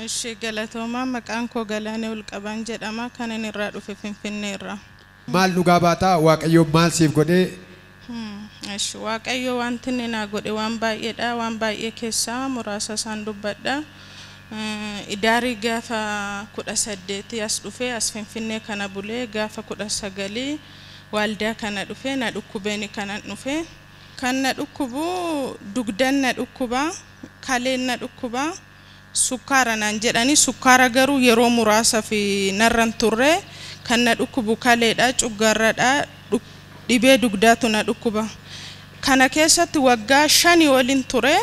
Eshi galatooma maqaan koo Galaanee Ulqabaan jedhama kan inni irraa dhufe Finfinnee irraa. Maal dhugaa baataa Waaqayyo maal siif godhee? Eshi Waaqayyo wanti inni naa godhe waan baay'eedha waan baay'ee keessaa muraasa isaan dubbadha. Idaarii gaafa 18 as dhufe as Finfinnee kana bulee gaafa 19 waldaa kana dhufe na dhukkubeen kana dhufe kan na dhukkubu dugdan na dhukkuba kaleen na dhukkuba sukkaara naan jedhani sukkaara garuu yeroo muraasa fi narran turre kan na dhukkubu kaleedha cuggarradha dhibee dugdaatu na dhukkuba kana keessatti waggaa 5 waliin ture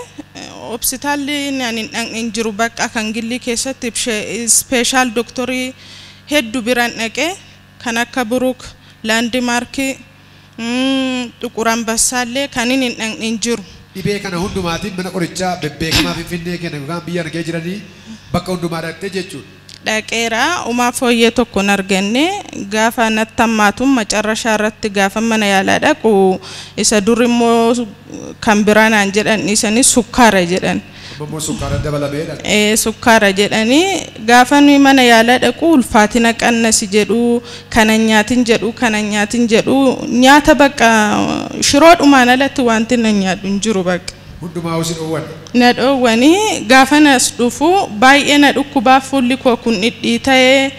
hospitaalli naan jiru bakka kan gilli keessatti special doctorii hedduu biraan dhaqe kan akka Buruk Landmark Tuquran Bassaalee kan inni jiru dhibee kana hundumaatiin mana qorichaa bebbeekamaa Finfinnee kenna yookaan biyya argee jiranii bakka hundumaa dhaqxee jechuudha. Dhaqeera umaa fooyyee tokko arganne gaafa nattammaatuun macarrashaa irratti gaafa mana yaalaa dhaqu isa dur immoo kan biraanaan jedhan isanii sukkaara jedhan. Ammoo sukkaara dabalameedha. Sukkaara jedhanii gaafa nuyi mana yaalaa dhaqu ulfaatina qannasi jedhu kana nyaatin jedhu nyaata bakka shiroodhumaan alatti wanti na nyaadhu hin jiru bakka. Hundumaa usin oowwan. Na dhoowwanii gaafa nas dhufu baay'ee na dhukkubaa fuulli koo kun dhidhii ta'ee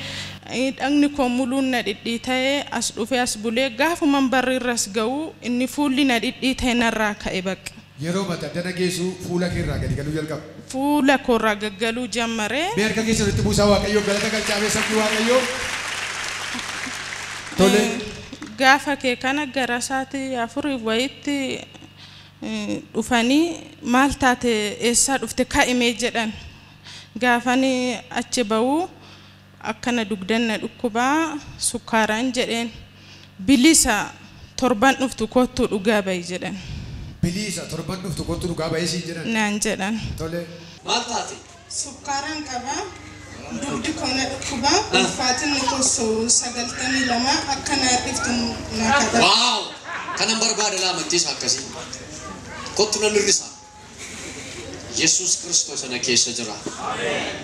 dhagni koo muluun na dhidhii ta'ee as dhufe as bulee gaafuma barri irras ga'u inni fuulli na dhidhii ta'e narraa ka'e bakka. Yeroo mata dana geessu fuula keerraa gadi galuu jalqaba. Fuula koorraa gaggaluu jammaree. Mee harka keessatti buusaa Waaqayyoo galata galchaafee sabni Waaqayyoo. Tole. Gaafa kee kana gara sa'aatii 4 wayitti dhufanii maal taate eessaa dhufte kaa'imee jedhan gaafanii achi ba'uu akkana dugdan na dhukkubaa sukkaaraan jedheen bilisa torban dhuftu kottu dhugaa ba'i jedhan. Bilisa torban dhuftu kottu dhugaa ba'i siin jedhan. Naan jedhan. Tole. Maal taate? Sukkaaraan qabaa dugdi koo na dhukkubaa ulfaatinni kosoo 92 akkana dhiftu na kadhata. Waaw! Kanan barbaada laamantiis akkasii. Kottu nan irrisa. Yesus Kristos sana keessa jira.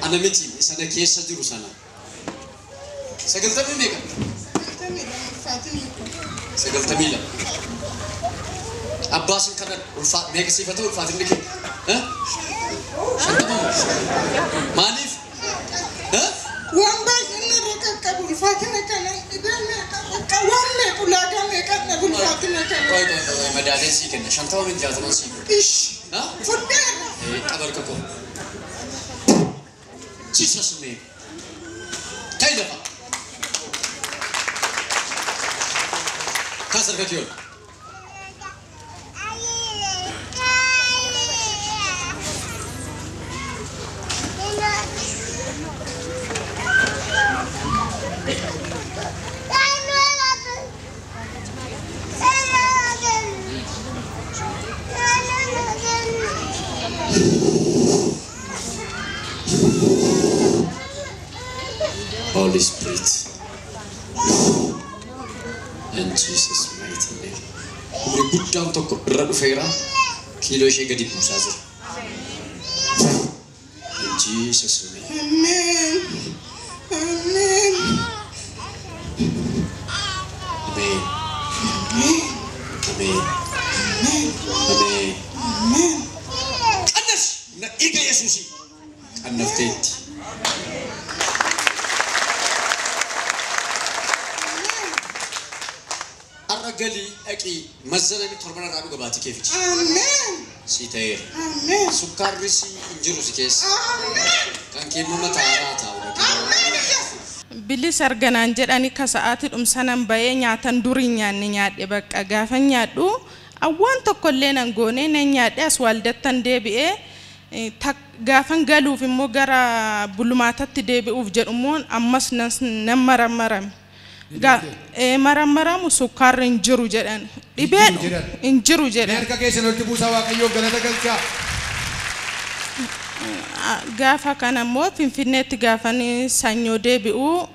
Ana miti sana keessa jiru sana. Sagaltamii meeqa? Sagaltamii. Abbaasin kana meeqa siifata ulfaatinni kee? Shantama. Maaliif? Waan baay'een irra qaqqabu ulfaatina kana dhibee akka waan meeqa ulaagaa meeqa na ulfaatina kana. Qoy madaaleen sii kenna. Shantama min jaataman sii kenna. Ish. Fudheera. Qabarka koo. Jesus name. Kai dafa. Kasar ka kiyo. Holy Spirit, in Jesus' mighty name. Umri guddaan tokko irra dhufeera kiiloo ishee gadi buusaa jira. In Jesus' name. Amen. Amen. Amen. Amen. Amen. Amen. Qannas na dhiiga Yesuusii qannafteetti. Arragali aqi mazzalami torbana raadu gabaati keefichi. Amen. Sitayer. Amen. Sukkarri si injiru si keessa. Amen. Kan kennu mataa taa'u. Amen. Bilis arganaan jedhani ka sa'aatii dhumsanan bayee nyaatan durii nyaanni nyaadhe bakka gaafa nyaadhu awwaan tokkollee nan goone nan nyaadhe as waldattan deebi'ee gaafan galuuf immoo gara bulumaatatti deebi'uuf jedhummoo ammas nan marammarame. Maramaramu sukkaarri hin jiru jedhan dhibeen hin jiru jedhan. Harka keessan walitti buusaa Waaqayyoo galata galchaa. Gaafa kana immoo Finfinneetti gaafanii sanyoo deebi'uu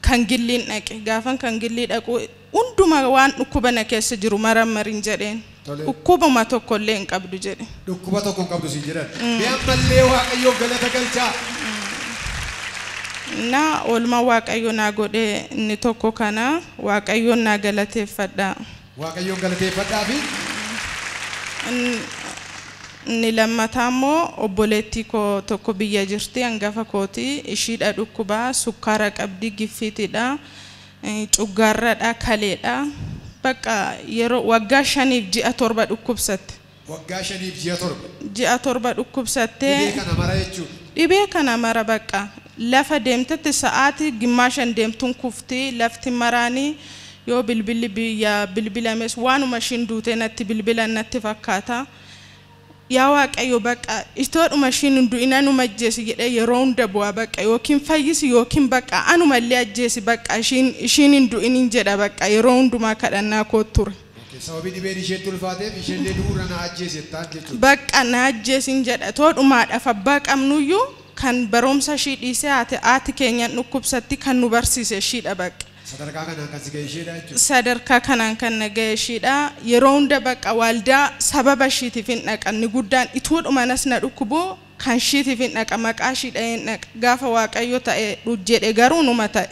kan gilliin dhaqe gaafan kan gillii dhaqu hunduma waan dhukkuba na keessa jiru marammarin jedheen. Dhukkubuma tokkollee hin qabdu jedhe. Dhukkuba tokko hin qabdu si jedhan. Mee ammallee Waaqayyoo galata galchaa. Na olma waaqayyo na godhe inni tokko kana waaqayyo na galateeffadha. Waaqayyo galateeffadhaa fi ni lammataa immoo obboleettii koo tokko biyya jirti hangafa kooti ishiidha dhukkubaa sukkaara qabdi giffiitidha cuggaarradha kaleedha bakka yeroo waggaa 5 ji'a 7 dhukkubsatte. Waggaa 5 ji'a 7. Ji'a 7 dhukkubsatte. Dhibee kana mara jechuudha. Dhibee kana mara bakka lafa deemtetti sa'aatii gimmaashan deemtuun kufti lafti maraanii yoo bilbilli biyya bilbilames waanuma shinduute natti bilbilan natti fakkaata. Yaa waaqayyo bakka istoodhuma shindu inanuma ajjeesi jedhee yeroo hunda bu'aa bakka yookiin fayyisi yookiin bakka anumallee ajjeesi bakka ishiin hindu inin jedha bakka yeroo hundumaa kadhannaa koo ture. Sababii dhibeen isheen tulfaateef isheen duura na ajjeesettaa jechuudha. Bakka na ajjeesin jedha toodhumaadhaaf abbaa qabnuyyuu kan barumsa ishii dhiisee haati keenyan dhukkubsatti kan nu barsiise ishiidha bakka. Sadarkaa kanaan kan si ga'e ishiidha jechuudha. Sadarkaa kanaan kan na ga'e ishiidha yeroo hunda bakka waldaa sababa ishiitiif hin dhaqanni guddaan ituudhumanas na dhukkubu kan ishiitiif hin dhaqa maqaa ishiidha hin dhaqa gaafa waaqayyo ta'e jedhe garuu numa ta'e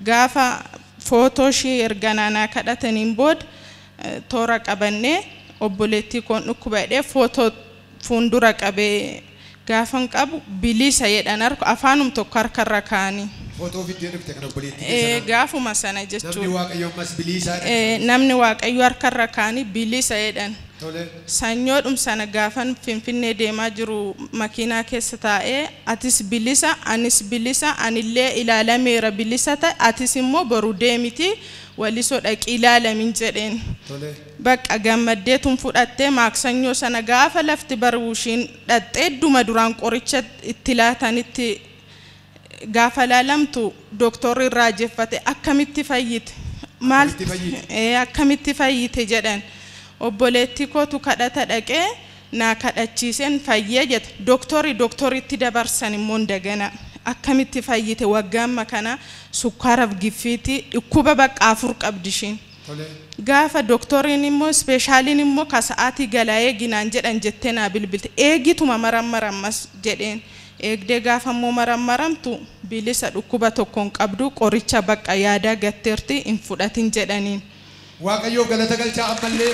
gaafa footoo ishii erga naanaa kadhataniin booda toora qabannee obboleettii koon dhukkuba jedhee footoo fuuldura qabee gaafan qabu bilisa jedhan arku afaanum tokko harkarra kaanii. Footoo fiddee dhufte kan obboleettii gaafuma sana jechuudha. Namni waaqayyo ammas bilisa namni waaqayyo harkarra kaanii bilisa jedhan. Sanyoodhum sana gaafan Finfinnee deemaa jiru makiinaa keessa taa'ee atis bilisa anis bilisa anillee ilaalameera bilisa ta'e atis immoo boru deemiti walisoo dhaqi ilaalamin jedheen. Bakka gammaddeetun fudhattee maaksanyoo sana gaafa lafti baruushiin dhattee duma duraan qoricha itti laatanitti gaafa laalamtu doktorri irraa jeffate akkamitti fayyite maal akkamitti fayyite jedhan. Obboleettii kootu kadhata dhaqee na kadhachiisen fayyee jette doktoritti dabarsan immoo dagana akkamitti fayyite waggaamma kana sukkaaraaf giffiiti dhukkuba bakka 4 qabdi ishiin. Gaafa doktoriin immoo speeshaaliin immoo ka sa'aatii galaayee ginaan jedhan jettee naa bilbilte eegituma marammarammas jedheen eegdee gaafa immoo marammaramtu bilisa dhukkuba tokkoon qabdu qoricha bakka yaadaa gatteerti hin fudhatin jedhaniin. Waaqayyo galata galchaa ammallee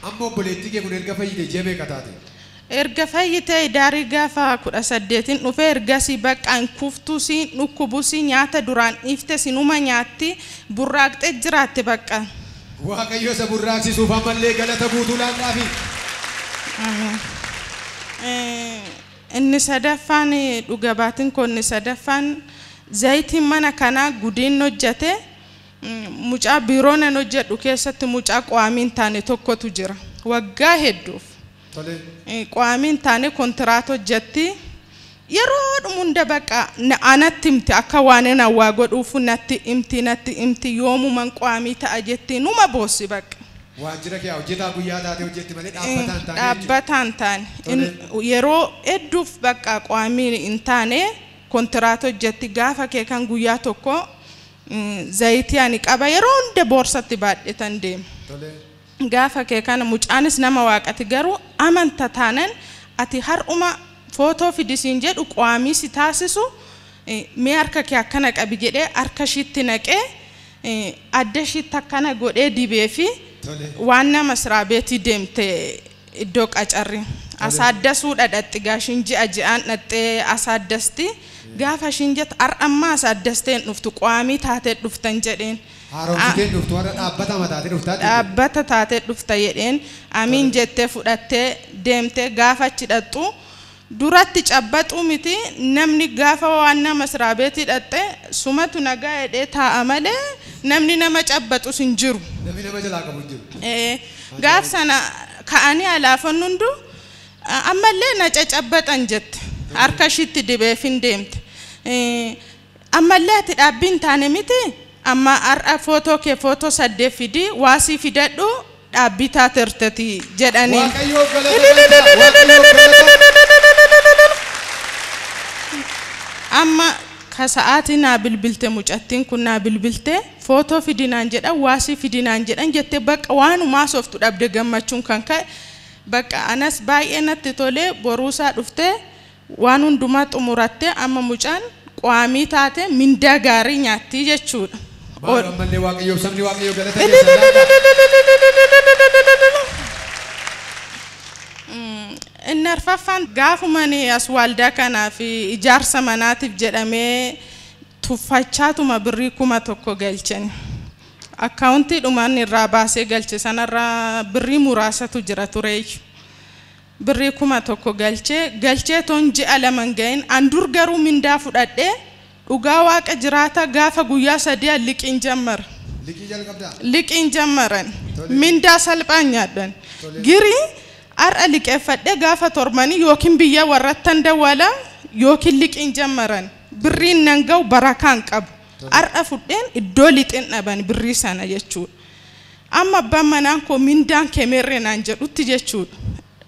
amma obboleettii kee kun erga fayyite jabee qataate. Erga fayyite daarii gaafa 18 dhufee ergasii baqqaan kuftuusi dhukkubuusi nyaata duraan ifte sinuma nyaatti burraaqxee jiraatte bakka. Waaqayyo isa burraaqsisuuf ammallee galata guutuu laannaafi. Inni sadaffaan dhuga baatiin kun inni sadaffaan zayitiin mana kana gudiin hojjate mucaa biiroon an hojjedhu keessatti mucaa qaamiin taane tokkotu jira waggaa hedduuf. Qaamiin taane kontiraato hojjetti yeroo dhumunda bakka anatti himti akka waan na waa godhuufu natti himti yoomuman qaamii ta'a jetti numa boossi bakka. Waajjira kee hojjetaa guyyaa taate hojjetti malee dhaabbataan taane yeroo hedduuf bakka qaamii hin taane kontiraato hojjetti gaafa kee kan guyyaa tokko zayitii ani qaba yeroo hunda boorsatti baadhetan deema. Gaafa kee kana mucaanis nama waaqati garuu amanta taanan ati har'uma footoo fidisiin jedhu qaamii si taasisu mee harka kee akkana qabi jedhee harka ishiitti naqee adda ishiitti akkana godhee dibee fi waan nama siraabeetii deemte iddoo qacarri asaaddasuu dhadhatti gaashin ji'aan dhattee asaaddasti gaafa ishiin jettu har'ammaa asaaddasteen dhuftu qaamii taatee dhuftan jedheen. Haaromsiteen dhuftu warra dhaabbata taatee dhufta jedheen amiin jettee fudhattee deemtee gaafa achi dhaqxu duratti cabbaxuu miti namni gaafa waan nama siraabeetii dhatte sumatu nagaa jedhee taa'a malee namni nama cabbaxus hin jiru. Namni nama jalaa qabu hin jiru. Gaaf sana ka'anii alaafan hundu ammallee na cabbaxan jette harka ishiitti dibeef hin deemte. Ammallee ati dhaabbiin taane miti. Amma har'a footoo kee footoo 8 fidi waasii fidadhu dhaabbii taatertati jedhanii. Amma ka sa'aatii naa bilbilte mucattiin kun naa bilbilte footoo fidinaan jedhan waasii fidinaan jedhan jettee bakka waanumaa sooftu dhabde gammachuun kan ka'e bakka anas baay'ee natti tolee boruusaa dhuftee waan hundumaa xumurattee amma mucaan qaamii taate mindaa gaarii nyaatti jechuudha. Ammallee waaqayyoo sabni waaqayyoo galata inni arfaffaan gaafumanii as waldaa kanaaf ijaarsa manaatiif jedhamee tuffachaatuma birrii 1,000 galchani. Akkaawuntii dhumaan irraa baasee galche sanarraa birrii muraasatu jira ture. Birrii 1,000 galchee toon ji'a lama gahin andur garuu mindaa fudhadhee dhugaa waaqa jiraata gaafa guyyaa 3 liqiin jammara. Liqiin jammaran mindaa salphaan nyaadhan. Girii ar'a liqeeffadhee gaafa torbanii yookiin biyya warrattan dawwala yookiin liqiin jammaran birriin nan ga'u barakaan qabu. Ar'a fudheen iddoo lixin dhaban birrii sana jechuudha. Amma abbaan manaan koo mindaan kemerree naan jedhutti jechuudha.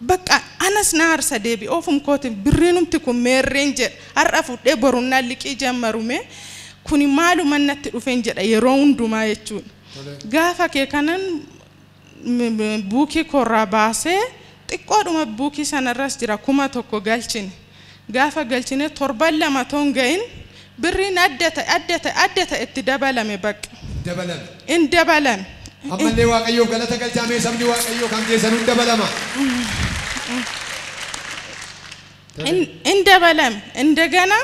Bakka anas na harsa deebi ofum kootiin birriinumti kun meerreen jedha. Ar'a fudhee borunnaan liqii jammarume kuni maaluma natti dhufeen jedha yeroo hundumaa jechuudha. Gaafa kee kanan buukii korraa baasee xiqqoodhuma buukii sanarras jira 1,000 galchine. Gaafa galchine 7 toon gahin birriin addata itti dabalame bakka. In dabalame. Ammallee waaqayyoo galata galchaamee sabni waaqayyoo kan keessan hunda dabalama. In dabalame. Indagana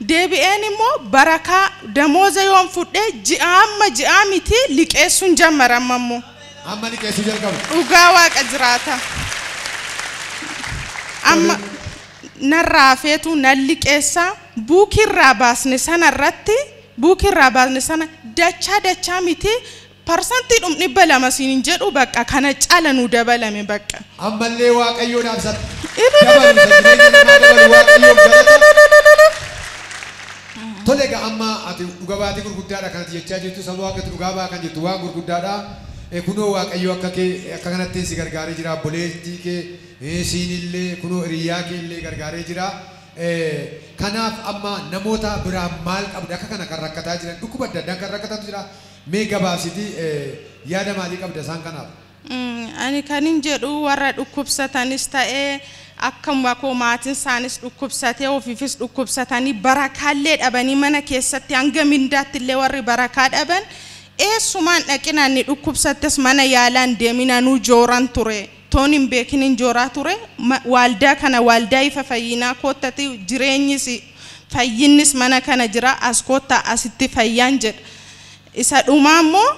deebi'een immoo barakaa damooza yoon fudhee ji'a miti liqeessuun jammaramma immoo. Amma liqeessuu jalqabu. Dhugaa waaqa jiraata. Amma narraa feetu nan liqeessaa buukirraa baasne sanarratti buukirraa baasne sana dachaa miti parsantii dhumni balama siin jedhu bakka kana caala nu dabalame bakka. Ammallee waaqayyoo dhaabsata. Tole egaa amma ati dhugaa baatii gurguddaadha kanatti jechaa jirtu saba waaqatti dhugaa baa kan jettu waan gurguddaadha. Kunoo waaqayyoo akka kanatti si gargaaree jira obboleettii kee siinillee kunoo hiriyaa kee illee gargaaree jira. Kanaaf amma namoota biraa maal qabda akka kana kan rakkataa jiran dhukkuba adda addaa kan rakkatatu jira. Mee gabaabsitii yaada maalii qabda isaan kanaaf? Ani kanin jedhu warra dhukkubsatanis ta'ee akkuma koo maatiin isaanis dhukkubsatee ofiifis dhukkubsatanii barakaallee dhabanii mana keessatti hanga mindaatti illee warri barakaa dhaban eessumaan dhaqinaan ni dhukkubsattes mana yaalaan deeminanuu jooran ture. Toon hin beekinin jooraa ture waldaa kana waldaa ifa fayyinaa koottati jireenyis fayyinnis mana kana jira as kootta asitti fayyaan jedha. Isa dhumaa immoo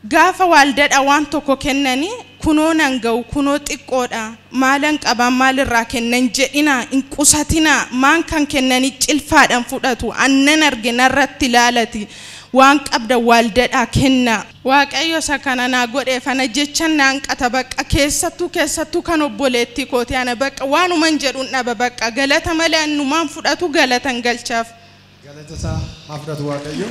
gaafa waldaadha waan tokko kennanii kunoo nan ga'u kunoo xiqqoodha maalan qaban maalirraa kennan jedhina hin qusatina maan kan kennanii cilfaadhaan fudhatu annan arge narratti ilaalati. Waan qabda waldaadha kenna waaqayyo sakana na godhe fana jechan naan qata bakka keessattuu kan obboleetti kooti ana bakka waanuman jedhuun dhaba bakka galata malee annumaan fudhatu galatan galchaaf galata isaa haa fudhatu waaqayyo